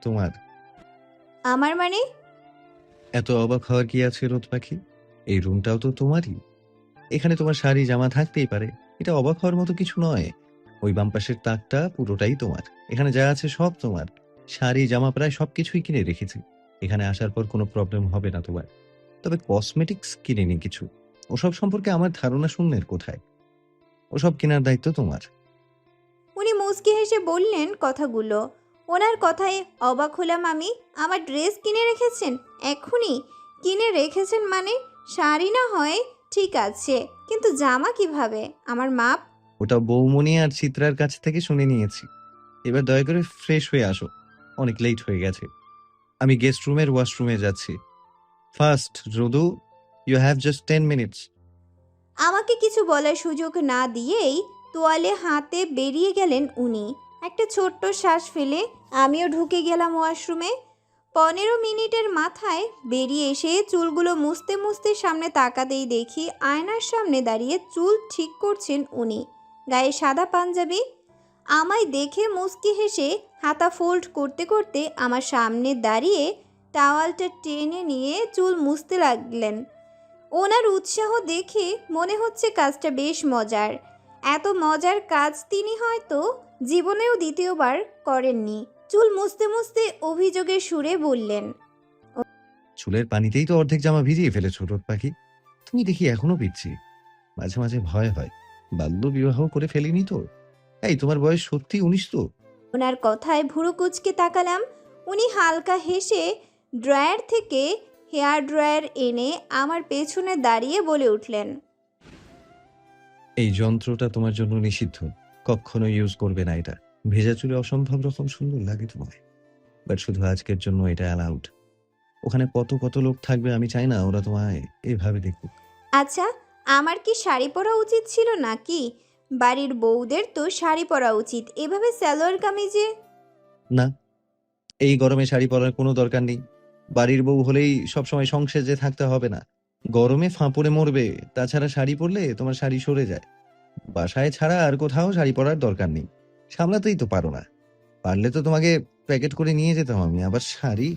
তোমার। আমার মানে? এত অবাক হওয়ার কি আছে রোদ পাখি? এই রুমটাও তো তোমারই। এখানে তোমার শাড়ি জামা থাকতেই পারে, এটা অবাক হওয়ার মতো কিছু নয়। ওই বাম পাশের তাকটা পুরোটাই তোমার, এখানে যা আছে সব তোমার। শাড়ি জামা প্রায় সবকিছুই কিনে রেখেছি, এখানে আসার পর কোনো প্রবলেম হবে না তোমার। তবে কসমেটিক্স কিনিনি কিছু, ওসব সম্পর্কে আমার ধারণা শূন্যের কোথায়। ওসব কেনার দায়িত্ব তোমার। উনি মুচকি হেসে বললেন কথাগুলো। ওনার কথায় অবাক হলাম আমি। আমার ড্রেস কিনে রেখেছেন? এখনই কিনে রেখেছেন মানে? শাড়ি না হয় ঠিক আছে, কিন্তু জামা কিভাবে? আমার মাপ? ওটা বৌমনি আর চিত্রার কাছ থেকে শুনে নিয়েছি। এবার দয়া করে ফ্রেশ হয়ে আসো, অনেক লেট হয়ে গেছে। আমি গেস্ট রুমের ওয়াশরুমে যাচ্ছি। ফার্স্ট রোদু, ইউ হ্যাভ জাস্ট 10 মিনিটস। আমাকে কিছু বলার সুযোগ না দিয়েই তোয়ালে হাতে বেরিয়ে গেলেন উনি। একটা ছোট্ট শ্বাস ফেলে আমিও ঢুকে গেলাম ওয়াশরুমে। 15 মিনিটের মাথায় বেরিয়ে এসে চুলগুলো মুছতে মুছতে সামনে তাকাতেই দেখি আয়নার সামনে দাঁড়িয়ে চুল ঠিক করছেন উনি। গায়ে সাদা পাঞ্জাবি। আমায় দেখে মুচকি হেসে হাতা ফোল্ড করতে করতে আমার সামনে দাঁড়িয়ে টাওয়ালটা টেনে নিয়ে চুল মুছতে লাগলেন। ওনার উৎসাহ দেখে মনে হচ্ছে কাজটা বেশ মজার। এত মজার কাজ তিনি হয়তো জীবনেও দ্বিতীয়বার করেননি। চুল মুছতে মুছতে অভিযোগের সুরে বললেন, চুলের পানিতেই তো অর্ধেক জামা ভিজিয়ে ফেলেছো রোদ পাখি। তুমি দেখি এখনো ভিজছি। মাঝে মাঝে ভয় হয়, বাল্য বিবাহ করে ফেলিনি তো। এই তোমার বয়স সত্যি 19 তো? ওনার কথায় ভুরু কুঁচকে তাকালাম। উনি হালকা হেসে ড্রয়ার থেকে হেয়ার ড্রয়ার এনে আমার পেছনে দাঁড়িয়ে বলে উঠলেন, এই যন্ত্রটা তোমার জন্য নিষিদ্ধ, কখনো ইউজ করবে না এটা। ভেজা চুলে অসম্ভব রকম সুন্দর লাগে তোমায়, বাট শুধু আজকের জন্য এটা অ্যালাউড। ওখানে কত কত লোক থাকবে, আমি চাই না ওরা তোমায় এভাবে দেখুক। আচ্ছা, আমার কি শাড়ি পরা উচিত ছিল নাকি? বাড়ির বউদের তো শাড়ি পরা উচিত, এভাবে সালোয়ার কামিজে? না, এই গরমে শাড়ি পরার কোনো দরকার নেই। বাড়ির বউ হলেই সবসময় সংসেজে থাকতে হবে না। গরমে ফাঁপড়ে মরবে, তাছাড়া শাড়ি পরলে তোমার শাড়ি সরে যায়। বাসায় ছাড়া আর কোথাও শাড়ি পরার দরকার নেই, সামলাতেই তো পারো না। পারলে তো তোমাকে প্যাকেট করে নিয়ে যেতাম আমি, আবার শাড়ি।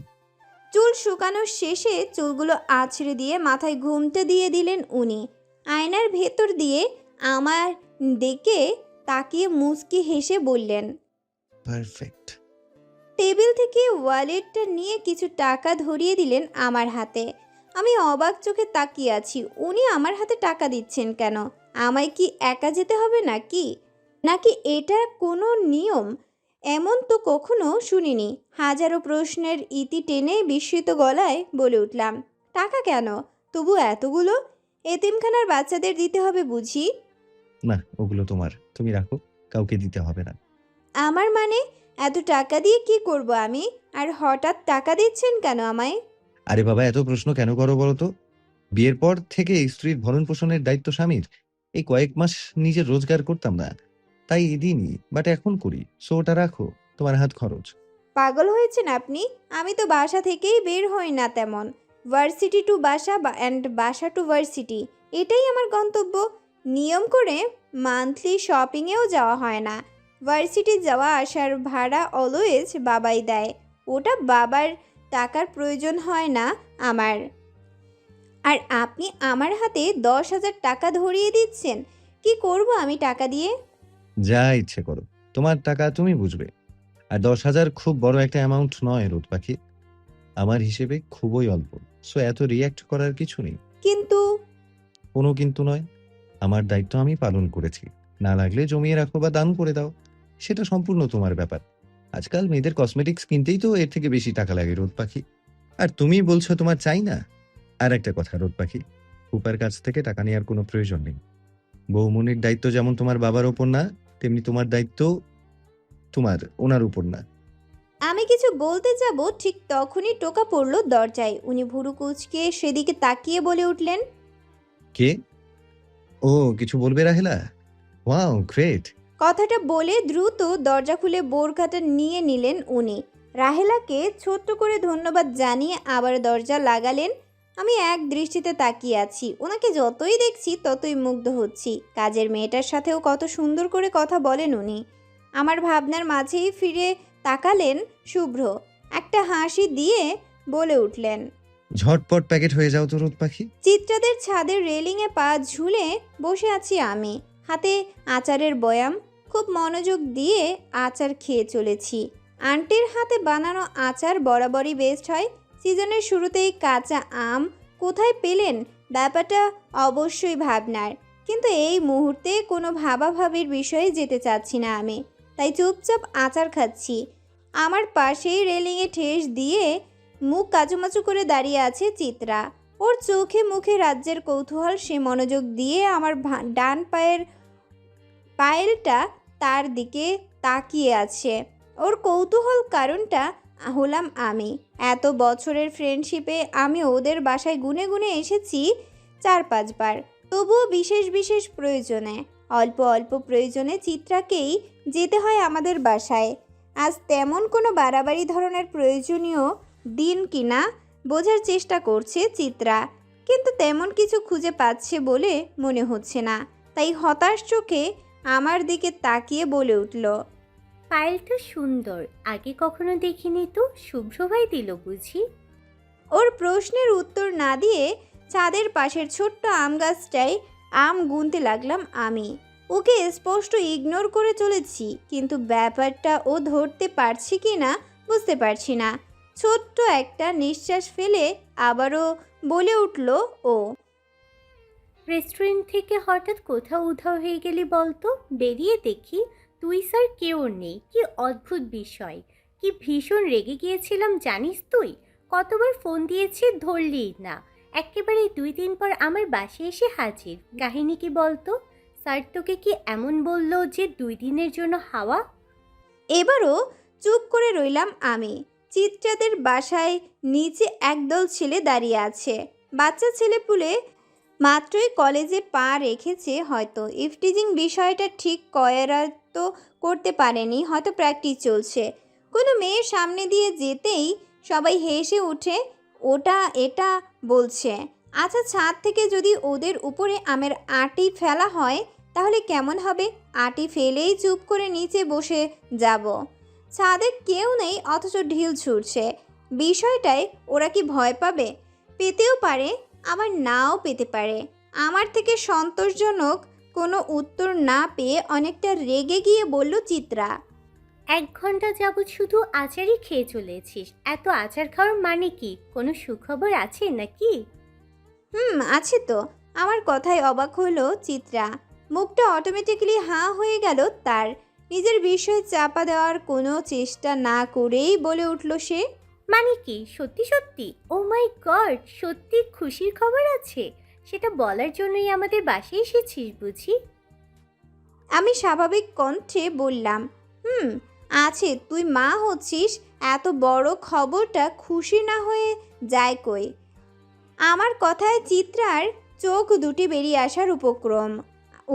চুল শুকানোর শেষে চুলগুলো আছড়ে দিয়ে মাথায় ঘুমটা দিয়ে দিলেন উনি। আয়নার ভেতর দিয়ে আমার দিকে তাকিয়ে মুচকি হেসে বললেন। পারফেক্ট। টেবিল থেকে ওয়ালেটটা নিয়ে কিছু টাকা ধরিয়ে দিলেন আমার হাতে। আমি অবাক চোখে তাকিয়ে আছি, উনি আমার হাতে টাকা দিচ্ছেন কেন? আমায় কি একা যেতে হবে নাকি? নাকি এটা কোনো নিয়ম? এমন তো কখনো শুনিনি। হাজারো প্রশ্নের ইতি টেনে বিস্মিত গলায় বলে উঠলাম, টাকা কেন? তবু এতগুলো? এতিমখানার বাচ্চাদের দিতে হবে বুঝি? না, ওগুলো তোমার, তুমি রাখো, কাউকে দিতে হবে না। আমার মানে? এত টাকা দিয়ে কি করব আমি? আর হঠাৎ টাকা দিচ্ছেন কেন আমায়? আরে বাবা, এত প্রশ্ন কেন করো বলো তো? বিয়ের পর থেকে স্ত্রীর ভরণ পোষণের দায়িত্ব স্বামীর। এই কয়েক মাস নিজের রোজগার করতাম না, তাই দিইনি, বাট এখন করি, সো ওটা রাখো, তোমার হাত খরচ। পাগল হয়েছেন আপনি? আমি তো বাসা থেকেই বের হই না তেমন। ভার্সিটি টু বাসা অ্যান্ড বাসা টু ভার্সিটি, এটাই আমার গন্তব্য। নিয়ম করে মান্থলি শপিংয়েও যাওয়া হয় না। ভার্সিটি যাওয়া আসার ভাড়া অলওয়েজ বাবাই দেয়। ওটা বাবার টাকার প্রয়োজন হয় না আমার। আর আপনি আমার হাতে 10,000 টাকা ধরিয়ে দিচ্ছেন। কি করব আমি টাকা দিয়ে? যা ইচ্ছে করো, তোমার টাকা তুমি বুঝবে। আর 10,000 খুব বড় একটা অ্যামাউন্ট নয় রোদ পাখি, আমার হিসেবে খুবই অল্প। সো এত রিয়্যাক্ট করার কিছু নেই। কিন্তু কোনো কিন্তু নয়, আমার দায়িত্ব আমি পালন করেছি। না লাগলে জমিয়ে রাখো বা দান করে দাও, সেটা সম্পূর্ণ তোমার ব্যাপার। আজকাল মেয়েদের কসমেটিক্স কিনতেই তো এর থেকে বেশি টাকা লাগে রোদ পাখি, আর তুমি বলছো তোমার চাই না। আর একটা কথা রোদ পাখি, ফুপার কাছ থেকে টাকা নেওয়ার কোনো প্রয়োজন নেই। বৌমনির দায়িত্ব যেমন তোমার বাবার ওপর না, তেমনি তোমার দায়িত্ব তোমার ওনার উপর না। আমি কিছু বলতে যাব ঠিক তখনই টোকা পড়ল দরজায়। উনি ভুরু কুঁচকে সেদিকে তাকিয়ে বলে উঠলেন, কে? ও, কিছু বলবে রাহেলা? Wow, great. কথাটা বলে দ্রুত দরজা খুলে বোরখাটা নিয়ে নিলেন উনি। রাহেলাকে ছোট্ট করে ধন্যবাদ জানিয়ে আবার দরজা লাগালেন। আমি এক দৃষ্টিতে তাকিয়ে আছি, ওনাকে যতই দেখছি ততই মুগ্ধ হচ্ছি। কাজের মেয়েটার সাথেও কত সুন্দর করে কথা বলেন উনি। আমার ভাবনার মাঝেই ফিরে তাকালেন শুভ্র। একটা হাসি দিয়ে বলে উঠলেন, ঝটপট প্যাকেট হয়ে যাও তো রোদ পাখি। চিত্রাদের ছাদের রেলিংয়ে পা ঝুলে বসে আছি আমি, হাতে আচারের বয়াম। খুব মনোযোগ দিয়ে আচার খেয়ে চলেছি। আন্টির হাতে বানানো আচার বরাবরই বেস্ট হয়। সিজনের শুরুতেই কাঁচা আম কোথায় পেলেন, ব্যাপারটা অবশ্যই ভাবনার। কিন্তু এই মুহূর্তে কোনো ভাবাভাবির বিষয়ে যেতে চাচ্ছি না আমি, তাই চুপচাপ আচার খাচ্ছি। আমার পাশেই রেলিংয়ে ঠেস দিয়ে মুখ কাচুমাচু করে দাঁড়িয়ে আছে চিত্রা। ওর চোখে মুখে রাজ্যের কৌতূহল। সে মনোযোগ দিয়ে আমার ডান পায়ের পায়েলটা তার দিকে তাকিয়ে আছে। ওর কৌতূহল কারণটা হলাম আমি। এত বছরের ফ্রেন্ডশিপে আমি ওদের বাসায় গুনে গুনে এসেছি 4-5 বার, তবুও বিশেষ বিশেষ প্রয়োজনে, অল্প অল্প প্রয়োজনে চিত্রাকেই যেতে হয় আমাদের বাসায়। আজ তেমন কোনো বাড়াবাড়ি ধরনের প্রয়োজনীয় দিন কিনা বোঝার চেষ্টা করছে চিত্রা, কিন্তু তেমন কিছু খুঁজে পাচ্ছে বলে মনে হচ্ছে না। তাই হতাশ চোখে আমার দিকে তাকিয়ে বলে উঠল, পায়েলটা সুন্দর, আগে কখনো দেখিনি তো। শুভ্র ভাই দিল বুঝি? ওর প্রশ্নের উত্তর না দিয়ে ছাদের পাশের ছোট্ট আম গাছটায় আম গুনতে লাগলাম আমি। ওকে স্পষ্ট ইগনোর করে চলেছি, কিন্তু ব্যাপারটা ও ধরতে পারছি কি না বুঝতে পারছি না। ছোট্ট একটা নিঃশ্বাস ফেলে আবারও বলে উঠল ও, রেস্টুরেন্ট থেকে হঠাৎ কোথাও উধাও হয়ে গেলি বলতো? বেরিয়ে দেখি তুই স্যার কেউ নেই। কি অদ্ভুত বিষয়! কি ভীষণ রেগে গিয়েছিলাম জানিস তুই? কতবার ফোন দিয়েছি, ধরলিই না। একেবারে 2 দিন পর আমার বাসায় এসে হাজির। কাহিনী কি বলতো? স্যার তোকে কি এমন বললো যে 2 দিনের জন্য হাওয়া? এবারও চুপ করে রইলাম আমি। চিত্রাদের বাসায় নিচে একদল ছেলে দাঁড়িয়ে আছে। বাচ্চা ছেলেপুলে মাত্রই কলেজে পা রেখেছে হয়তো। ইফটিজিং বিষয়টা ঠিক করায়ত্ত করতে পারেনি, হয়তো প্র্যাকটিস চলছে। কোনো মেয়ের সামনে দিয়ে যেতেই সবাই হেসে উঠে ওটা এটা বলছে। আচ্ছা, ছাদ থেকে যদি ওদের উপরে আমের আঁটি ফেলা হয় তাহলে কেমন হবে? আঁটি ফেলেই চুপ করে নিচে বসে যাব। ছাদে কেউ নেই অথচ ঢিল ছুটছে। বিষয়টায় ওরা কি ভয় পাবে? পেতেও পারে, আবার নাও পেতে পারে। আমার থেকে সন্তোষজনক কোনো উত্তর না পেয়ে অনেকটা রেগে গিয়ে বলল চিত্রা, 1 ঘন্টা যাবৎ শুধু আচারই খেয়ে চলেছিস। এত আচার খাওয়ার মানে কি? কোনো সুখবর আছে নাকি? আছে তো। আমার কথায় অবাক হলো চিত্রা। মুখটা অটোমেটিক্যালি হাঁ হয়ে গেল তার। নিজের বিষয় চাপা দেওয়ার কোনো চেষ্টা না করেই বলে উঠল সে, মানে কি? সত্যি সত্যি? ও মাই গড, সত্যি খুশির খবর আছে? সেটা বলার জন্যই আমাদের বাসায় এসেছিস বুঝি? আমি স্বাভাবিক কণ্ঠে বললাম, আছে। তুই মা হচ্ছিস, এত বড় খবরটা খুশি না হয়ে যায় কই? আমার কথায় চিত্রার চোখ দুটি বেরিয়ে আসার উপক্রম।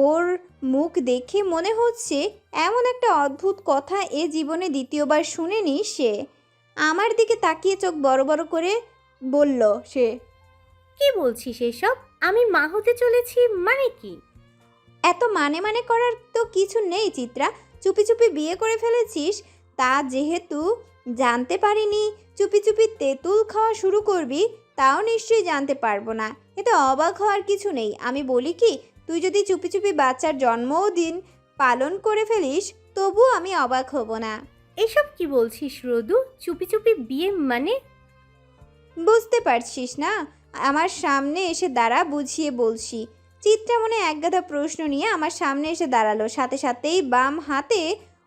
ওর মুখ দেখে মনে হচ্ছে এমন একটা অদ্ভুত কথা এ জীবনে দ্বিতীয়বার শুনেনি সে। আমার দিকে তাকিয়ে চোখ বড় বড় করে বলল সে, কি বলছিস এসব? আমি মা হতে চলেছি মানে কি? এত মানে করার তো কিছু নেই চিত্রা। চুপি চুপি বিয়ে করে ফেলেছিস, তা যেহেতু জানতে পারিনি, চুপি চুপি তেঁতুল খাওয়া শুরু করবি তাও নিশ্চয়ই জানতে পারবো না। এতে অবাক হওয়ার কিছু নেই। আমি বলি কি, তুই যদি চুপি চুপি বাচ্চার জন্মদিন পালন করে ফেলিস তবুও আমি অবাক হব না। এসব কি বলছিস রোদু? চুপি চুপি বিয়ে মানে? বুঝতে পারছিস না? আমার সামনে এসে দাঁড়া, বুঝিয়ে বলছি। চিত্রা মনে একগাদা প্রশ্ন নিয়ে আমার সামনে এসে দাঁড়ালো। সাথে সাথেই বাম হাতে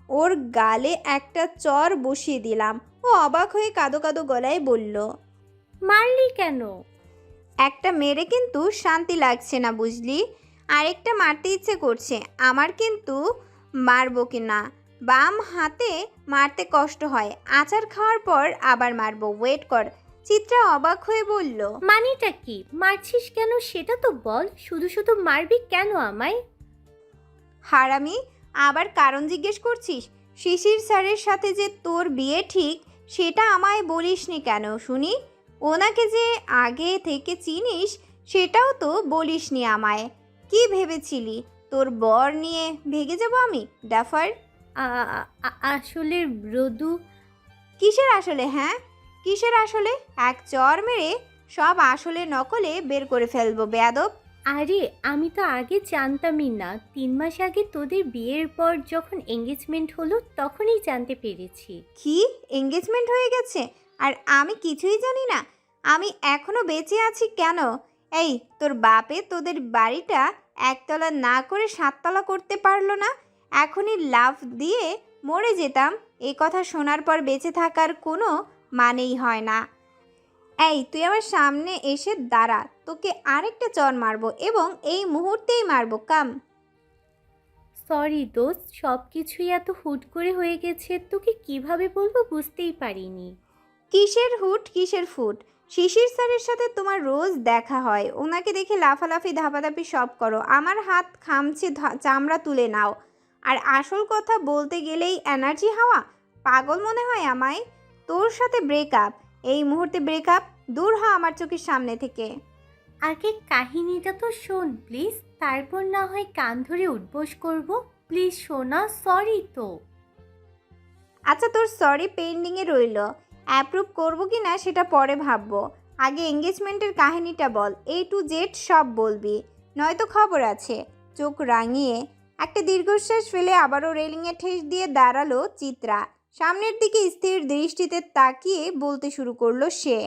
ওর গালে একটা চর বসিয়ে দিলাম। ও অবাক হয়ে কাঁদো কাঁদো গলায় বলল, মারলি কেন? একটা মেরে কিন্তু শান্তি লাগছে না বুঝলি, আরেকটা মারতে ইচ্ছে করছে আমার, কিন্তু মারবো কি না। বাম হাতে মারতে কষ্ট হয়, আচার খাওয়ার পর আবার মারবো, ওয়েট কর। চিত্রা অবাক হয়ে বলল, মানেটা কি? মারছিস কেন সেটা তো বল। শুধু শুধু মারবি কেন আমায়? হারামি, আবার কারণ জিজ্ঞেস করছিস? শিশির স্যারের সাথে যে তোর বিয়ে ঠিক সেটা আমায় বলিসনি কেন শুনি? ওনাকে যে আগে থেকে চিনিস সেটাও তো বলিসনি আমায়। কি ভেবেছিলি তোর বর নিয়ে ভেগে যাব আমি, ডাফার? আসলে রোদু, কিসের আসলে? হ্যাঁ, কিসের আসলে? এক চর মেরে সব আসলে নকলে বের করে ফেলবো বেয়াদব। আরে আমি তো আগে জানতামই না, 3 মাস আগে তোদের বিয়ের পর যখন এঙ্গেজমেন্ট হলো তখনই জানতে পেরেছি। কি? এঙ্গেজমেন্ট হয়ে গেছে আর আমি কিছুই জানি না? আমি এখনো বেঁচে আছি কেন? এই, তোর বাপে তোদের বাড়িটা একতলা না করে 7 তলা করতে পারলো না? এখনই লাফ দিয়ে মরে যেতাম। এই কথা শোনার পর বেঁচে থাকার কোনো মানেই হয় না। এই, তুই আমার সামনে এসে দাঁড়া, তোকে আরেকটা চর মারবো এবং এই মুহূর্তেই মারবো। কাম। সরি দোস্ত, সব কিছুই এত হুট করে হয়ে গেছে, তোকে কিভাবে বলবো বুঝতেই পারিনি। কিসের হুট কিসের ফুট? শিশির স্যারের সাথে তোমার রোজ দেখা হয়, ওনাকে দেখে লাফালাফি ধাপাধাপি সব করো, আমার হাত খামছে, চামড়া তুলে নাও। আর আসল কথা বলতে গেলেই এনার্জি হাওয়া। পাগল মনে হয় আমায়? তোর সাথে ব্রেকআপ, এই মুহূর্তে ব্রেকআপ। দূর হ আমার চোখের সামনে থেকে। আগে কাহিনীটা তো শোন প্লিজ, তারপর না হয় কান ধরে উঠবোস করব। প্লিজ শোনা, সরি তো। আচ্ছা, তোর সরি পেন্ডিংয়ে রইল, অ্যাপ্রুভ করবো কি না সেটা পরে ভাববো। আগে এঙ্গেজমেন্টের কাহিনীটা বল, A to Z সব বলবি, নয়তো খবর আছে। চোখ রাঙিয়ে একটা দীর্ঘশ্বাস ফেলে আবারও রেলিংয়ে ঠেস দিয়ে দাঁড়ালো চিত্রা। সামনের দিকে স্থির দৃষ্টিতে তাকিয়ে বলতে শুরু করলো সে।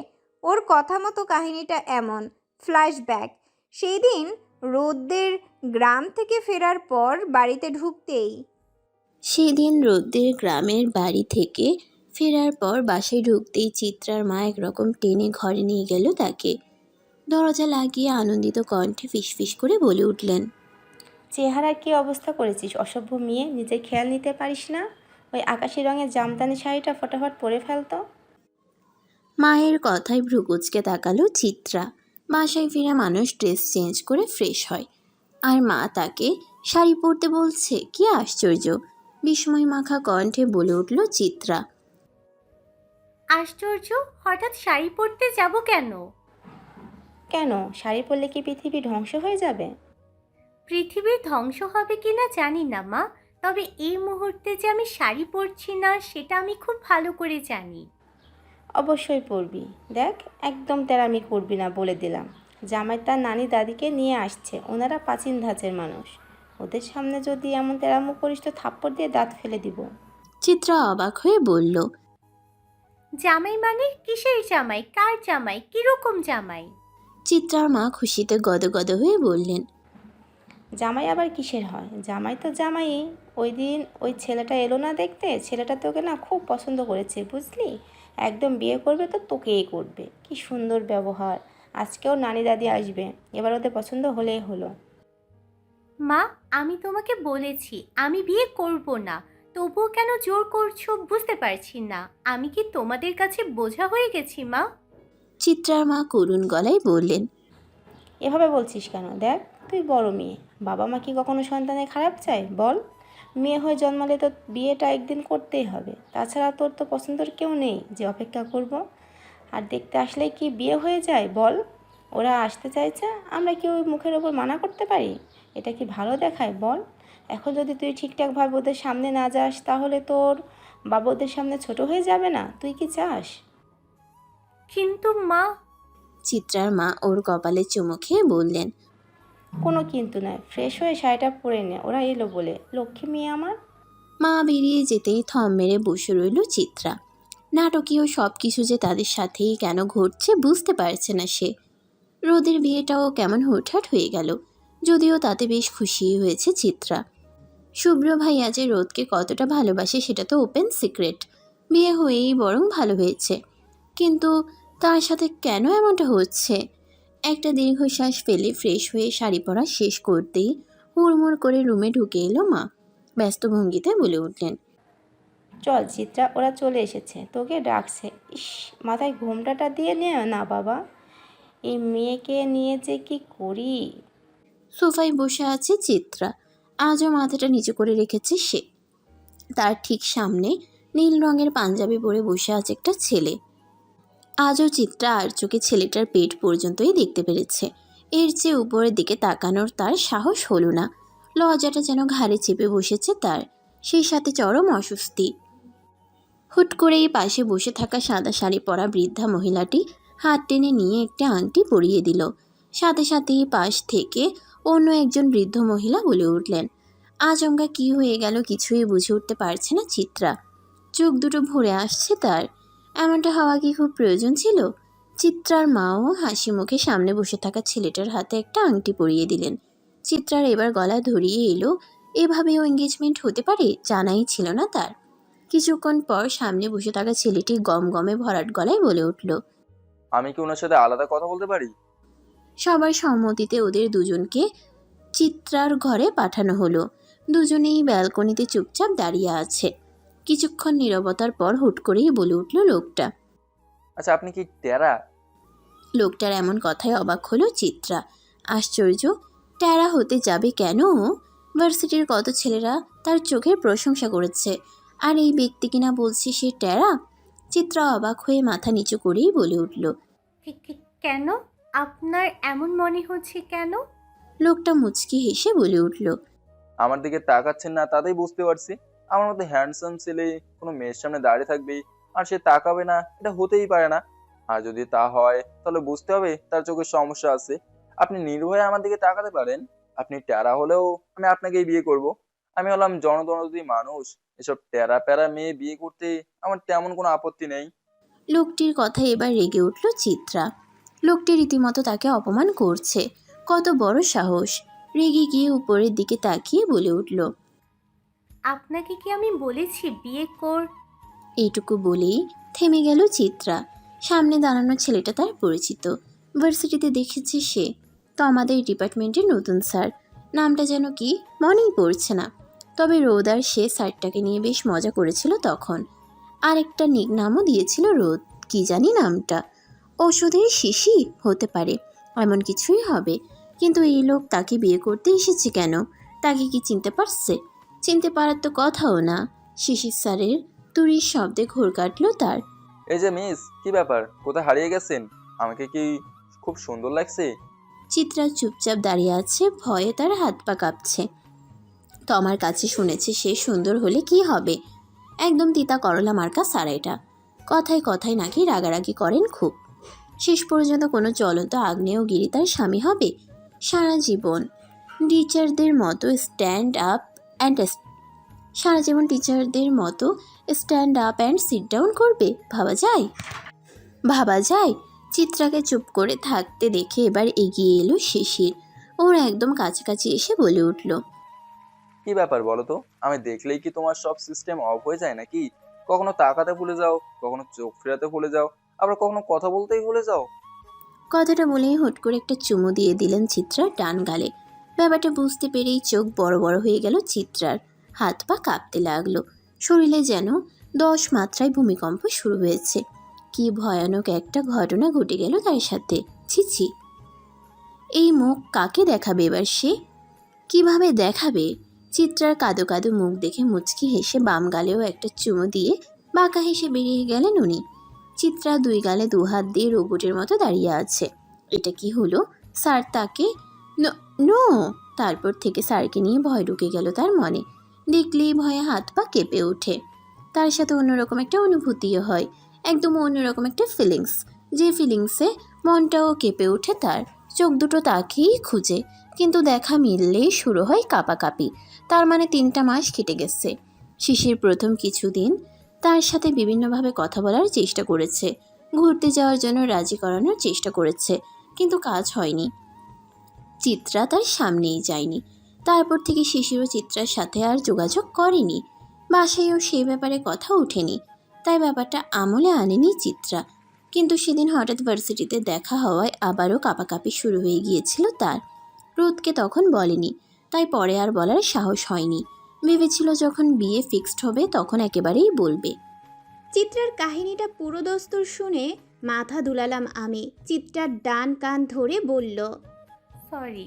ওর কথা মতো কাহিনীটা এমন। ফ্ল্যাশব্যাক। সেই দিন রোদ্দের গ্রাম থেকে ফেরার পর বাড়িতে ঢুকতেই সেদিন রোদ্দের গ্রামের বাড়ি থেকে ফেরার পর বাসায় ঢুকতেই চিত্রার মা একরকম টেনে ঘরে নিয়ে গেল তাকে। দরজা লাগিয়ে আনন্দিত কণ্ঠে ফিসফিস করে বলে উঠলেন, চেহারার কি অবস্থা করেছিস অসভ্য মেয়ে, নিজের খেয়াল নিতে পারিস না? ওই আকাশি রঙের জামদানি শাড়িটা ফটাফট পরে ফেলতো। মায়ের কথায় ভ্রু কুঁচকে তাকালো চিত্রা। বাসায় ফিরে মানুষ ড্রেস চেঞ্জ করে ফ্রেশ হয়, আর মা তাকে শাড়ি পরতে বলছে, কি আশ্চর্য! বিস্ময় মাখা কণ্ঠে বলে উঠল চিত্রা। আশ্চর্য, হঠাৎ শাড়ি পরতে যাব কেন? কেন, শাড়ি পরলে কি পৃথিবী ধ্বংস হয়ে যাবে? পৃথিবীর ধ্বংস হবে কিনা জানি না মা, তবে এই মুহূর্তে যে আমি শাড়ি পরছি না সেটা আমি খুব ভালো করে জানি। অবশ্যই পরবি। দেখ, একদম তেরামি করবি না বলে দিলাম। জামাই তার নানি দাদিকে নিয়ে আসছে, ওনারা প্রাচীন ধাঁচের মানুষ। ওদের সামনে যদি এমন তেরামো করিস তো থাপ্পড় দিয়ে দাঁত ফেলে দিব। চিত্রা অবাক হয়ে বলল, জামাই মানে কিসের জামাই, কার জামাই, কিরকম জামাই? চিত্রার মা খুশিতে গদগদ হয়ে বললেন, জামাই আবার কিসের হয়? জামাই তো জামাই। ওই দিন ওই ছেলেটা এলো না দেখতে, ছেলেটা তোকে না খুব পছন্দ করেছে বুঝলি। একদম বিয়ে করবে তো তোকেই করবে। কি সুন্দর ব্যবহার। আজকেও নানি দাদি আসবে, এবার ওদের পছন্দ হলেই হলো। মা, আমি তোমাকে বলেছি আমি বিয়ে করব না, তবুও কেন জোর করছো বুঝতে পারছি না। আমি কি তোমাদের কাছে বোঝা হয়ে গেছি মা? চিত্রার মা করুণ গলায় বললেন, এভাবে বলছিস কেন? দেখ, তুই বড় মেয়ে, বাবা মা কি কখনো সন্তানের খারাপ চায় বল? মেয়ে হয়ে জন্মালে তো বিয়েটা একদিন করতেই হবে। তাছাড়া তোর তো পছন্দের কেউ নেই যে অপেক্ষা করব। আর দেখতে আসলেই কি বিয়ে হয়ে যায় বল? ওরা আসতে চাইছে, আমরা কি ওই মুখের ওপর মানা করতে পারি? এটা কি ভালো দেখায় বল? এখন যদি তুই ঠিকঠাকভাবে ওদের সামনে না যাস তাহলে তোর বাবা ওদের সামনে ছোট হয়ে যাবে না? তুই কি চাস? কিন্তু মা। চিত্রার মা ওর কপালে চুমু খেয়ে বললেন, কোনো কিন্তু নয়, ফ্রেশ হয়ে শাড়িটা পরে নে, ওরা এলো বলে। লক্ষ্মী মেয়ে আমার। মা বেরিয়ে যেতেই থম মেরে বসে রইল চিত্রা। নাটকীয় সব কিছু যে তাদের সাথেই কেন ঘটছে বুঝতে পারছে না সে। রোদের বিয়েটাও কেমন হুটহাট হয়ে গেল, যদিও তাতে বেশ খুশিই হয়েছে চিত্রা। শুভ্র ভাইয়া যে রোদকে কতটা ভালোবাসে সেটা তো ওপেন সিক্রেট। বিয়ে হয়েই বরং ভালো হয়েছে, কিন্তু তার সাথে কেন এমনটা হচ্ছে? একটা দীর্ঘশ্বাস ফেলে ফ্রেশ হয়ে শাড়ি পরা শেষ করতেই হুড়মুড় করে রুমে ঢুকে এলো মা। ব্যস্ত ভঙ্গিতে বলে উঠলেন, চল চিত্রা, ওরা চলে এসেছে, তোকে ডাকছে। ইস, মাথায় ঘোমটাটা দিয়ে নে না বাবা, এই মেয়েকে নিয়ে যে কি করি। সোফায় বসে আছে চিত্রা। আজও মাথাটা নিচু করে রেখেছে সে। তার ঠিক সামনে নীল রঙের পাঞ্জাবি পরে বসে আছে একটা ছেলে। আজও চিত্রা আর চোখে ছেলেটার পেট পর্যন্তই দেখতে পেরেছে। এর চেয়ে উপরের দিকে তাকানোর তার সাহস হলো না। লজ্জাটা যেন ঘাড়ে চেপে বসেছে তার, সেই সাথে চরম অস্বস্তি। হুট করেই পাশে বসে থাকা সাদা শাড়ি পরা বৃদ্ধা মহিলাটি হাত টেনে নিয়ে একটা আংটি পরিয়ে দিল। সাথে সাথেই পাশ থেকে অন্য একজন বৃদ্ধ মহিলা বলে উঠলেন। আচমকা কি হয়ে গেল কিছুই বুঝে উঠতে পারছে না চিত্রা। চোখ দুটো ভরে আসছে তার। এমনটা হওয়া কি খুব প্রয়োজন ছিল? চিত্রার মাও হাসি মুখে সামনে বসে থাকা ছেলেটার হাতে একটা আংটি পরিয়ে দিলেন। চিত্রার এবার গলা ধরিয়ে এলো। এভাবেও এঙ্গেজমেন্ট হতে পারে জানাই ছিল না তার। কিছুক্ষণ পর সামনে বসে থাকা ছেলেটি গমগমে ভরাট গলায় বলে উঠল। আমি কি ওনার সাথে আলাদা কথা বলতে পারি? সবার সম্মতিতে ওদের দুজনকে চিত্রার ঘরে পাঠানো হলো। দুজনেই ব্যালকনিতে চুপচাপ দাঁড়িয়ে আছে। কিছুক্ষণ নীরবতার পর হুট করেই বলে উঠল লোকটা। আচ্ছা, আপনি কি টেরা? লোকটার এমন কথায় অবাক হলো চিত্রা। আশ্চর্য, ট্যারা হতে যাবে কেন? ভার্সিটির কত ছেলেরা তার চোখের প্রশংসা করেছে, আর এই ব্যক্তি কিনা বলছে সে ট্যারা। চিত্রা অবাক হয়ে মাথা নিচু করেই বলে উঠল। কেন? আপনার এমন মনে হচ্ছে কেন? লোকটা মুচকি হেসে বলে উঠল। আমার দিকে তাকাচ্ছেন না তাতেই বুঝতে পারছি। আমার মতো হ্যান্ডসাম ছেলে কোনো মেয়ের সামনে দাঁড়িয়ে থাকবে আর সে তাকাবে না, এটা হতেই পারে না। আর যদি তা হয় তাহলে বুঝতে হবে তার চোখের সমস্যা আছে। আপনি নির্ভয়ে আমার দিকে তাকাতে পারেন। আপনি টেরা হলেও আমি আপনাকেই বিয়ে করব। আমি হলাম জনদরদি মানুষ। এসব টেরা প্যারা মেয়ে বিয়ে করতে আমার তেমন কোনো আপত্তি নেই। লোকটির কথায় এবার রেগে উঠল চিত্রা। লোকটি রীতিমতো তাকে অপমান করছে। কত বড় সাহস! রেগে গিয়ে উপরের দিকে তাকিয়ে বলে উঠল। আপনাকে কি আমি বলেছি বিয়ে কর? এইটুকু বলেই থেমে গেল চিত্রা। সামনে দাঁড়ানো ছেলেটা তার পরিচিত। ভার্সিটিতে দেখেছে সে। তো আমাদের ডিপার্টমেন্টের নতুন স্যার। নামটা যেন কি মনেই পড়ছে না। তবে রোদ আর সে স্যারটাকে নিয়ে বেশ মজা করেছিল তখন। আর একটা নিক নামও দিয়েছিল রোদ, কি জানি নামটা। ওষুধের শিশি হতে পারে, এমন কিছুই হবে। কিন্তু এই লোক তাকে বিয়ে করতে এসেছে কেন? তাকে কি চিনতে পারছে? চিনতে পারার তো কথাও না। শিশির স্যারের তুড়ির শব্দে ঘোর কাটলো তার। এই যে মিস, কি ব্যাপার? কোথায় হারিয়ে গেছেন? আমাকে কি খুব সুন্দর লাগছে? চিত্রা চুপচাপ দাঁড়িয়ে আছে, ভয়ে তার হাত পা কাঁপছে। তো আমার কাছে শুনেছে সে সুন্দর হলে কি হবে। একদম তিতা করলা মার্কা স্যার এটা। কথায় কথায় নাকি রাগারাগি করেন খুব। শেষ পর্যন্ত কোনো জ্বলন্ত আগ্নেয়গিরি তার স্বামী হবে সারা জীবন। টিচারদের মতো স্ট্যান্ড আপ অ্যান্ড সারা জীবন টিচারদের মতো stand up and sit down করবে? ভাবা যায়? ভাবা যায়? চিত্রাকে চুপ করে থাকতে দেখে এবার এগিয়ে এলো শিশির। ওর একদম কাছাকাছি এসে বলে উঠল। কি ব্যাপার বলো তো? আমি দেখলেই কি তোমার সব সিস্টেম অফ হয়ে যায় নাকি? কখনো তাকাতে ভুলে যাও, কখনো চোখ ফেরাতে ভুলে যাও, আবার কখনো কথা বলতেই ভুলে যাও। কথাটা বলেই হুট করে একটা চুমু দিয়ে দিলেন চিত্রার ডান গালে। ব্যাপারটা বুঝতে পেরেই চোখ বড় বড় হয়ে গেল চিত্রার। হাত পা কাঁপতে লাগলো। শরীরে যেন 10 মাত্রায় ভূমিকম্প শুরু হয়েছে। কি ভয়ানক একটা ঘটনা ঘটে গেল তার সাথে। ছি! এই মুখ কাকে দেখাবে এবার সে? কিভাবে দেখাবে? চিত্রার কাদো কাদো মুখ দেখে মুচকি হেসে বাম গালেও একটা চুমু দিয়ে বাঁকা হেসে বেরিয়ে গেলেন উনি। চিত্রা 2 গালে 2 হাত দিয়ে রোবটের মতো দাঁড়িয়ে আছে। এটা কি হলো? স্যার তাকে নো। তারপর থেকে স্যারকে নিয়ে ভয় ঢুকে গেল তার মনে। দেখলেই ভয়ে হাত পা কেঁপে ওঠে। তার সাথে অন্যরকম একটা অনুভূতিও হয়, একদম অন্যরকম একটা ফিলিংস, যে ফিলিংসে মনটাও কেঁপে ওঠে তার। চোখ দুটো তাকেই খুঁজে, কিন্তু দেখা মিললেই শুরু হয় কাঁপাকাঁপি। তার মানে 3টা মাস কেটে গেছে। শিশির প্রথম কিছুদিন তার সাথে বিভিন্নভাবে কথা বলার চেষ্টা করেছে, ঘুরতে যাওয়ার জন্য রাজি করানোর চেষ্টা করেছে, কিন্তু কাজ হয়নি। চিত্রা তার সামনেই যায়নি। তারপর থেকে শিশিরও চিত্রার সাথে আর যোগাযোগ করেনি। বাসায়ও সেই ব্যাপারে কথা ওঠেনি, তাই ব্যাপারটা আমলে আনেনি চিত্রা। কিন্তু সেদিন হঠাৎ ভার্সিটিতে দেখা হওয়ায় আবারও কাঁপাকাঁপি শুরু হয়ে গিয়েছিল তার। রোদকে তখন বলেনি, তাই পরে আর বলার সাহস হয়নি। ভেবেছিল যখন বিয়ে ফিক্সড হবে তখন একেবারেই বলবে। চিত্রার কাহিনীটা পুরো দস্তুর শুনে মাথা দুলালাম আমি। চিত্রার ডান কান ধরে বলল, সরি।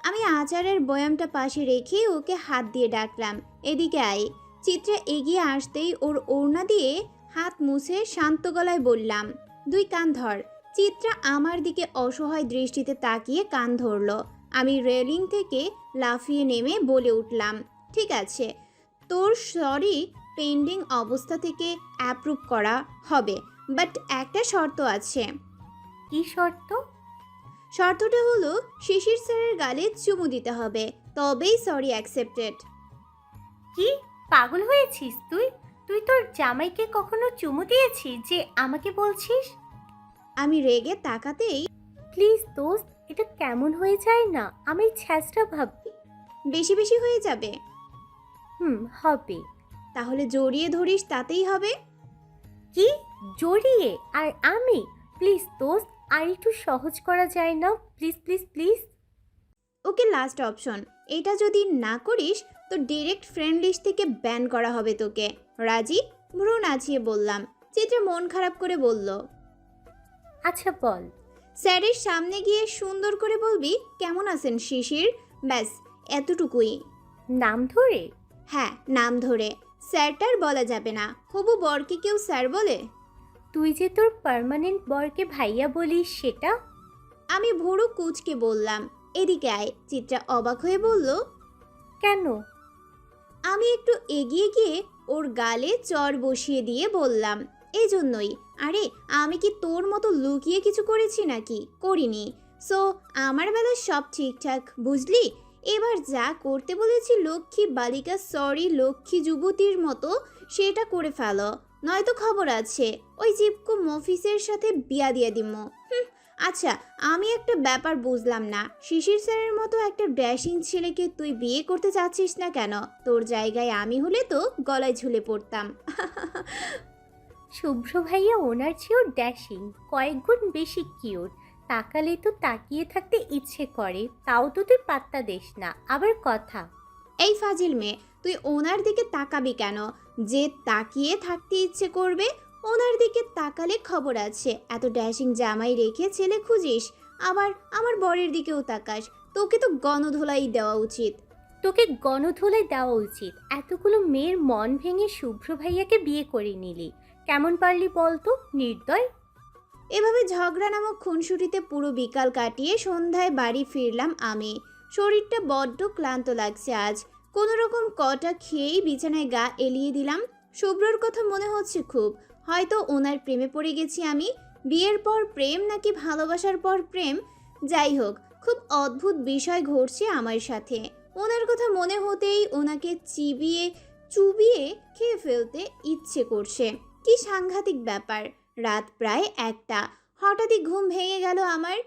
আমি আচারের বয়ামটা পাশে রেখে ওকে হাত দিয়ে ডাকলাম, এদিকে আয়। চিত্রা এগিয়ে আসতেই ওর ওড়না দিয়ে হাত মুছে শান্ত গলায় বললাম, 2 কান ধর। চিত্রা আমার দিকে অসহায় দৃষ্টিতে তাকিয়ে কান ধরল। আমি রেলিং থেকে লাফিয়ে নেমে বলে উঠলাম, ঠিক আছে, তোর সরি পেন্ডিং অবস্থা থেকে অ্যাপ্রুভ করা হবে, বাট একটা শর্ত আছে। কি শর্ত? শর্তটা হলো শিশির স্যারের গালে চুমু দিতে হবে, তবেই সরি অ্যাকসেপ্টেড। কি পাগল হয়েছিস তুই? তুই তোর জামাইকে কখনো চুমু দিয়েছিস যে আমাকে বলছিস? আমি রেগে তাকাতেই, প্লিজ দোস্ত, এটা কেমন হয়ে যায় না? আমি ছ্যাঁচড়া ভাববি। বেশি বেশি হয়ে যাবে। হবে। তাহলে জড়িয়ে ধরিস, তাতেই হবে। কি জড়িয়ে? আর আমি? প্লিজ দোস্ত, আর একটু সহজ করা যায় না? Please please please. Okay, last option. এটা যদি না করিস তো ডিরেক্ট ফ্রেন্ড লিস্ট থেকে ব্যান করা হবে তোকে। রাজি? ভ্রু নাচিয়ে বললাম। চিত্রা মন খারাপ করে বলল, আচ্ছা বল। স্যারের সামনে গিয়ে সুন্দর করে বলবি, কেমন আছেন শিশির, ব্যাস এতটুকুই। নাম ধরে? হ্যাঁ, নাম ধরে। স্যারটার বলা যাবে না। হবু বরকে কেউ স্যার বলে? তুই যে তোর পার্মানেন্ট বরকে ভাইয়া বলিস সেটা? আমি ভুরু কুচকে বললাম, এদিকে আয়। চিত্রা অবাক হয়ে বলল, কেন? আমি একটু এগিয়ে গিয়ে ওর গালে চড় বসিয়ে দিয়ে বললাম, এই জন্যই। আরে আমি কি তোর মতো লুকিয়ে কিছু করেছি নাকি? করিনি। সো আমার বেলা সব ঠিকঠাক, বুঝলি? এবার যা করতে বলেছি লক্ষ্মী বালিকা, সরি লক্ষ্মী যুবতীর মতো, সেটা করে ফেলো, নয়তো খবর আছে ওই চিপকু মফিসের সাথে বিয়া দিয়ে দিমো। আচ্ছা, আমি একটা ব্যাপার বুঝলাম না, শিশির স্যারের মতো একটা ড্যাশিং ছেলেকে তুই বিয়ে করতে চাচ্ছিস না কেন? তোর জায়গায় আমি হলে তো গলায় ঝুলে পড়তাম। শুভ্র ভাইয়া ওনার চেয়েও ড্যাশিং, কয়েক গুণ বেশি কিউট। তাকালে তো তাকিয়ে থাকতে ইচ্ছে করে, তাও তো তুই পাত্তা দিস না। আবার কথা। এই ফাজিল মেয়ে, তুই ওনার দিকে তাকাবি কেন? যে তাকিয়ে থাকতে ইচ্ছে করবে, ওনার দিকে তাকালে খবর আছে। এত ড্যাশিং জামাই রেখে ছেলে খুঁজিস, আবার আমার বরের দিকেও তাকাস। তোকে তো গণধোলাই দেওয়া উচিত। তোকে গণধোলাই দেওয়া উচিত। এতগুলো মেয়ের মন ভেঙে শুভ্র ভাইয়াকে বিয়ে করে নিলি, কেমন পারলি বলতো, নির্দয়। এভাবে ঝগড়া নামক খুনসুটিতে পুরো বিকাল কাটিয়ে সন্ধ্যায় বাড়ি ফিরলাম আমি। শরীরটা বড্ড ক্লান্ত লাগছে আজ। কোনো রকম কটা খেয়েই বিছানায় গা এলিয়ে দিলাম। শুভ্রর কথা মনে হচ্ছে খুব। হয়তো ওনার প্রেমে পড়ে গেছি আমি। বিয়ের পর প্রেম নাকি ভালোবাসার পর প্রেম, যাই হোক, খুব অদ্ভুত বিষয় ঘটছে আমার সাথে। ওনার কথা মনে হতেই ওনাকে চুবিয়ে খেয়ে ফেলতে ইচ্ছে করছে। কি সাংঘাতিক ব্যাপার। রাত প্রায় 1টা। হঠাৎই ঘুম ভেঙে গেল আমার।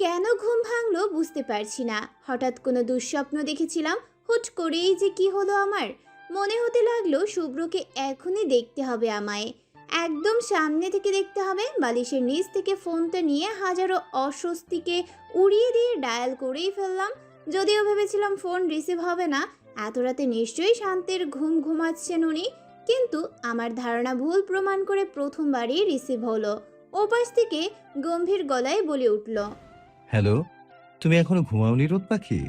কেন ঘুম ভাঙলো বুঝতে পারছি না। হঠাৎ কোনো দুঃস্বপ্ন দেখেছিলাম, হুট করেই যে কি হলো আমার। মনে হতে লাগলো শুভ্রকে এখনই দেখতে হবে আমায়, একদম সামনে থেকে দেখতে হবে। বালিশের নিচ থেকে ফোনটা নিয়ে হাজারো অস্বস্তিকে উড়িয়ে দিয়ে ডায়াল করেই ফেললাম। যদিও ভেবেছিলাম ফোন রিসিভ হবে না, এত রাতে নিশ্চয়ই শান্তির ঘুম ঘুমাচ্ছেন উনি। কিন্তু আমার ধারণা ভুল প্রমাণ করে প্রথমবারই রিসিভ হলো। ওপাশ থেকে গম্ভীর গলায় বলে উঠল, হ্যালো, তুমি এখনো ঘুমাওনি রোদ পাখি?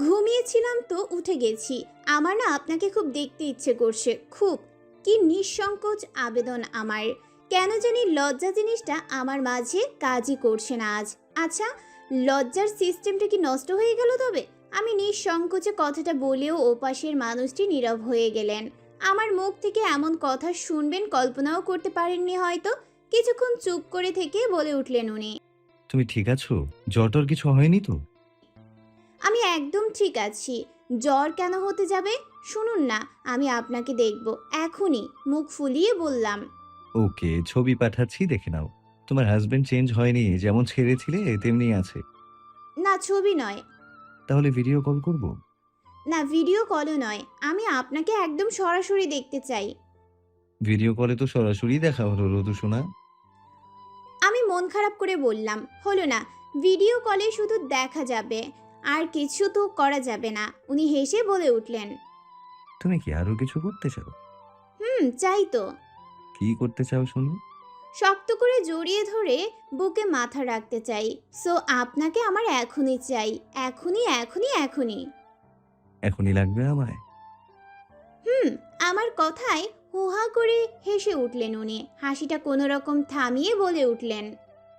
ঘুমিয়েছিলাম তো উঠে গেছি। আমার না আপনাকে খুব দেখতে ইচ্ছে করছে, খুব। কি নিঃসংকোচ আবেদন আমার। কেন জানি লজ্জা জিনিসটা আমার মাঝে কাজই করছে না আজ। আচ্ছা, লজ্জার সিস্টেমটা কি নষ্ট হয়ে গেল তবে? আমি নিঃসংকোচে কথাটা বলেও ওপাশের মানুষটি নীরব হয়ে গেলেন। আমার মুখ থেকে এমন কথা শুনবেন কল্পনাও করতে পারেননি হয়তো। কিছুক্ষণ চুপ করে থেকে বলে উঠলেন উনি, তুমি ঠিক আছো? জ্বর কিছু হয়নি তো? আমি একদম ঠিক আছি। জ্বর কেন হতে যাবে? শুনুন না, আমি আপনাকে দেখব এখনই। মুখ ফুলিয়ে বললাম, ওকে, ছবি পাঠাচ্ছি, দেখে নাও। তোমার হাজবেন্ড চেঞ্জ হয়নি, যেমন ছেড়েছিলে তেমনি আছে। না ছবি নয়। তাহলে ভিডিও কল করব? না ভিডিও কলও নয়, আমি আপনাকে একদম সরাসরি দেখতে চাই। ভিডিও কলে তো সরাসরি দেখা হলো রোদু সোনা। আমি মন খারাপ করে বললাম, হলো না, ভিডিও কলে শুধু দেখা যাবে, আর কিছু তো করা যাবে না। উনি হেসে বলে উঠলেন, তুমি কি আরো কিছু করতে চাও? চাই তো। কি করতে চাও শুনি? শক্ত করে জড়িয়ে ধরে বুকে মাথা রাখতে চাই। সো আপনাকে আমার এখনই চাই, এখনই এখনই এখনই। এখনই লাগবে আমায়? আমার কথায় হুহা করে হেসে উঠলেন উনি। হাসিটা কোনো রকম থামিয়ে বলে উঠলেন,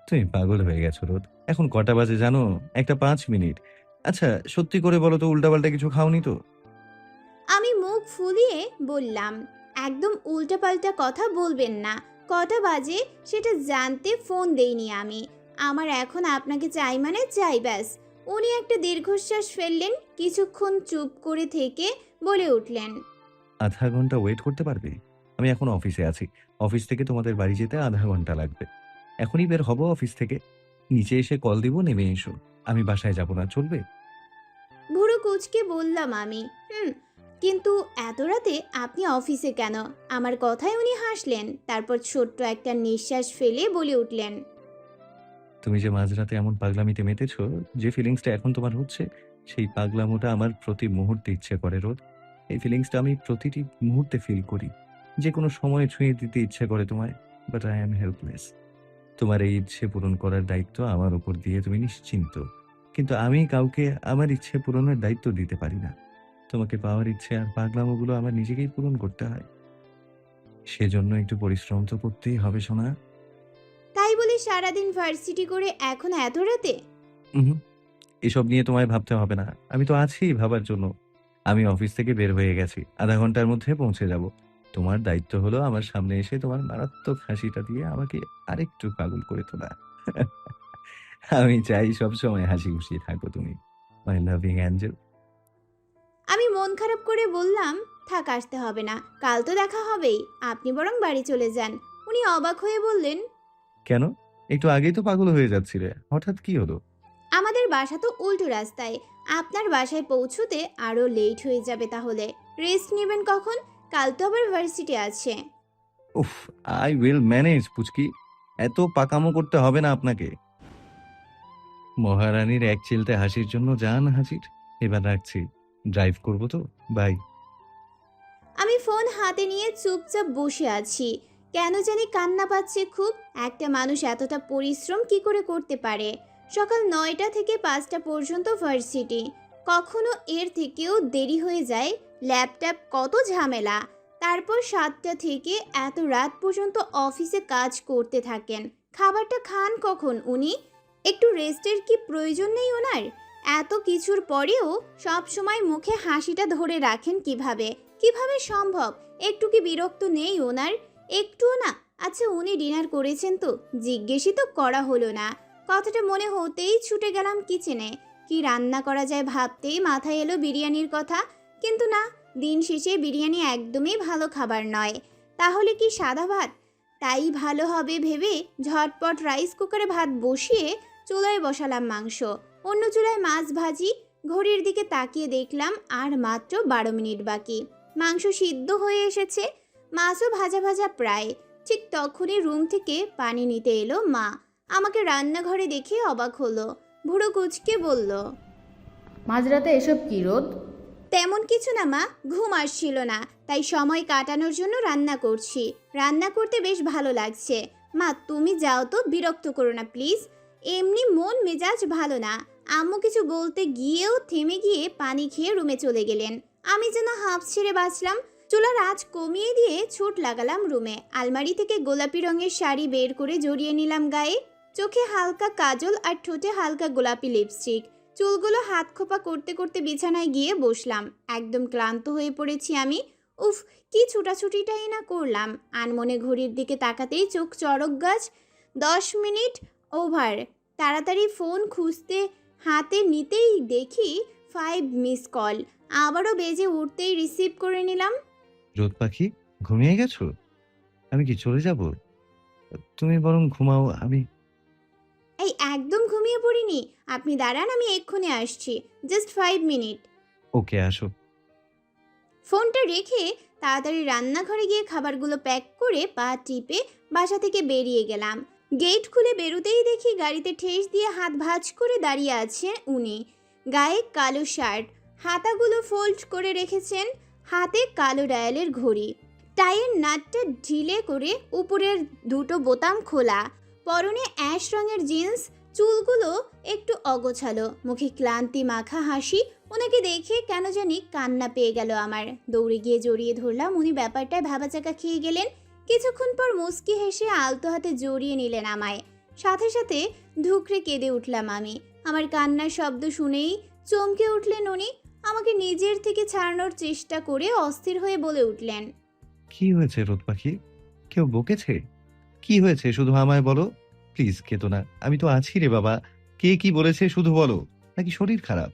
তুমি পাগল হয়ে গেছো রোদ। এখন কটা বাজে জানো? 1:05। আচ্ছা সত্যি করে বলো তো, উল্টাপাল্টা কিছু খাওনি তো? আমি মুখ ফুলিয়ে বললাম, একদম উল্টাপাল্টা কথা বলবেন না। কটা বাজে সেটা জানতে ফোন দেইনি আমি। আমার এখন আপনাকে চাই মানে চাই, ব্যাস। উনি একটা দীর্ঘশ্বাস ফেললেন, কিছুক্ষণ চুপ করে থেকে বলে উঠলেন, আধা ঘন্টা ওয়েট করতে পারবে? আমি এখন অফিসে আছি। অফিস থেকে তোমাদের বাড়ি যেতে আধা ঘন্টা লাগবে। এখনই বের হব অফিস থেকে। নিচে এসে কল দিব, নেমে এসো। আমি বাসায় যাব না, চলবে? ভুরু কুচকে বললাম আমি, কিন্তু এত রাতে আপনি অফিসে কেন? আমার কথায় উনি হাসলেন, তারপর ছোট্ট একটা নিঃশ্বাস ফেলে বলে উঠলেন, তুমি যে মাঝরাতে এমন পাগলামিতে মেতেছ, যে ফিলিংসটা এখন তোমার হচ্ছে, সেই পাগলামোটা আমার প্রতি মুহূর্তে ইচ্ছে করে রোদ। এই ফিলিংসটা আমি প্রতিটি মুহূর্তে ফিল করি। যে কোনো সময় ছুঁয়ে দিতে ইচ্ছে করে তোমায়। But I am helpless. তোমার এই ইচ্ছে পূরণ করার দায়িত্ব আমার উপর দিয়ে তুমি নিশ্চিন্ত। কিন্তু আমি কাউকে আমার ইচ্ছে পূরণের দায়িত্ব দিতে পারি না। তোমাকে পাওয়ার ইচ্ছে আর পাগলামোগুলো আমার নিজেকেই পূরণ করতে হয়। সেজন্য একটু পরিশ্রম তো করতেই হবে সোনা। তাই বলে সারাদিন ভার্সিটি করে এখন এত রাতে? উহু, এসব নিয়ে তোমায় ভাবতে হবে না। আমি তো আছি ভাবার জন্য। আমি অফিস থেকে বের হয়ে গেছি। আধা ঘন্টার মধ্যে পৌঁছে যাব। তোমার দায়িত্ব হলো আমার সামনে এসে তোমার মারাত্মক হাসিটা দিয়ে আমাকে আরেকটু পাগল করে তোলা। আমি চাই সবসময় হাসি খুশি থাকো তুমি, মাই লাভিং অ্যাঞ্জেল। আমি মন খারাপ করে বললাম, থাক, আসতে হবে না, কাল তো দেখা হবেই, আপনি বরং বাড়ি চলে যান। উনি অবাক হয়ে বললেন, কেন? একটু আগেই তো পাগল হয়ে যাচ্ছিলে, হঠাৎ কি হলো? আমাদের বাসা তো উল্টো রাস্তায়, আপনার বাসায় পৌঁছতে আরও লেট হয়ে যাবে। তাহলে রেস্ট নেবেন কখন? কাল তো আবার ভার্সিটি আছে। উফ, আই উইল ম্যানেজ পুচকি। এত পাকামো করতে হবে না আপনাকে। মহারানীর এক চিলতে হাসির জন্য জান হাজির। এবার রাখছি, ড্রাইভ করবো তো, বাই। আমি ফোন হাতে নিয়ে চুপচাপ বসে আছি। কেন জানি কান্না পাচ্ছে খুব। একটা মানুষ এতটা পরিশ্রম কি করে করতে পারে? সকাল 9টা থেকে 5টা পর্যন্ত ভার্সিটি, কখনো এর থেকেও দেরি হয়ে যায়। ল্যাপটপ, কত ঝামেলা। তারপর 7টা থেকে এত রাত পর্যন্ত অফিসে কাজ করতে থাকেন। খাবারটা খান কখন উনি? একটু রেস্টের কি প্রয়োজন নেই ওনার? এত কিছুর পরেও সব সময় মুখে হাসিটা ধরে রাখেন কিভাবে? কিভাবে সম্ভব? একটু কি বিরক্ত নেই ওনার? একটুও না? আচ্ছা, উনি ডিনার করেছেন তো? জিজ্ঞেসই তো করা হলো না। কথাটা মনে হতেই ছুটে গেলাম কিচেনে। কি রান্না করা যায় ভাবতেই মাথায় এলো বিরিয়ানির কথা। কিন্তু না, দিন শেষে বিরিয়ানি একদমই ভালো খাবার নয়। তাহলে কি সাদা ভাত? তাই ভালো হবে ভেবে ঝটপট রাইস কুকারে ভাত বসিয়ে চুলায় বসালাম মাংস, অন্য চুলায় মাছ ভাজি। ঘড়ির দিকে তাকিয়ে দেখলাম আর মাত্র 12 মিনিট বাকি। মাংস সিদ্ধ হয়ে এসেছে, মাছও ভাজা ভাজা প্রায়। ঠিক তখনই রুম থেকে পানি নিতে এলো মা। আমাকে রান্নাঘরে দেখে অবাক হলো, ভুরু কুচকে বলল, মাঝরাতে এসব কি রোদ? তেমন কিছু না মা, ঘুম আসছিল না, তাই সময় কাটানোর জন্য রান্না করছি। রান্না করতে বেশ ভালো লাগছে। মা, তুমি যাও তো, বিরক্ত করো না প্লিজ। এমনি মন মেজাজ ভালো না। আম্মু কিছু বলতে গিয়েও থেমে গিয়ে পানি খেয়ে রুমে চলে গেলেন। আমি যেন হাঁফ ছেড়ে বাঁচলাম। চুলার আঁচ কমিয়ে দিয়ে ছুট লাগালাম রুমে। আলমারি থেকে গোলাপি রঙের শাড়ি বের করে জড়িয়ে নিলাম গায়ে। চোখে হালকা কাজল আর ঠোঁটে হালকা গোলাপি লিপস্টিক। চুলগুলো হাত খোপা করতে করতে বিছানায় গিয়ে বসলাম। একদম ক্লান্ত হয়ে পড়েছি আমি। উফ, কি ছুটাছুটিটাই না করলাম। আনমনে ঘড়ির দিকে তাকাতেই চোখ চড়ক গাছ। 10 মিনিট ওভার। তাড়াতাড়ি ফোন খুঁজতে হাতে নিতেই দেখি 5 মিস কল। আবারও বেজে উঠতেই রিসিভ করে নিলাম। রোদ পাখি, ঘুমিয়ে গেছো? আমি কি চলে যাব? তুমি বরং ঘুমাও, আমি। এই, একদম ঘুমিয়ে পড়িনি। আপনি দাঁড়ান, আমি এক্ষুনি আসছি। Just 5 minute. ওকে, আসো। ফোনটা রেখে তাড়াতাড়ি রান্নাঘরে গিয়ে খাবারগুলো প্যাক করে পা টিপে বাসা থেকে বেরিয়ে গেলাম। গেট খুলে বেরোতেই দেখি গাড়িতে ঠেস দিয়ে হাত ভাঁজ করে দাঁড়িয়ে আছেন উনি। গায়ে কালো শার্ট, হাতাগুলো ফোল্ড করে রেখেছেন, হাতে কালো ডায়ালের ঘড়ি, টাইয়ের নাটটা ঢিলে করে উপরের দুটো বোতাম খোলা, পরনে অ্যাশ রঙের জিন্স, চুলগুলো একটু অগোছালো, মুখে ক্লান্তি মাখা হাসি। ওনাকে দেখে কেন জানি কান্না পেয়ে গেল আমার। দৌড়ে গিয়ে জড়িয়ে ধরলাম। উনি ব্যাপারটায় ভাবাচাকা খেয়ে গেলেন। কিছুক্ষণ পর মুচকি হেসে আলতো হাতে জড়িয়ে নিলেন আমায়। সাথে সাথে ধুকরে কেঁদে উঠলাম আমি। আমার কান্নার শব্দ শুনেই চমকে উঠলেন উনি। আমাকে নিজের থেকে ছাড়ানোর চেষ্টা করে অস্থির হয়ে বলে উঠলেন, কি হয়েছে রোদ পাখি? কেউ বকেছে? কি হয়েছে শুধু আমায় বলো। প্লিজ কেঁদো না, আমি তো আছি রে বাবা। কে কি বলেছে শুধু বলো। নাকি শরীর খারাপ?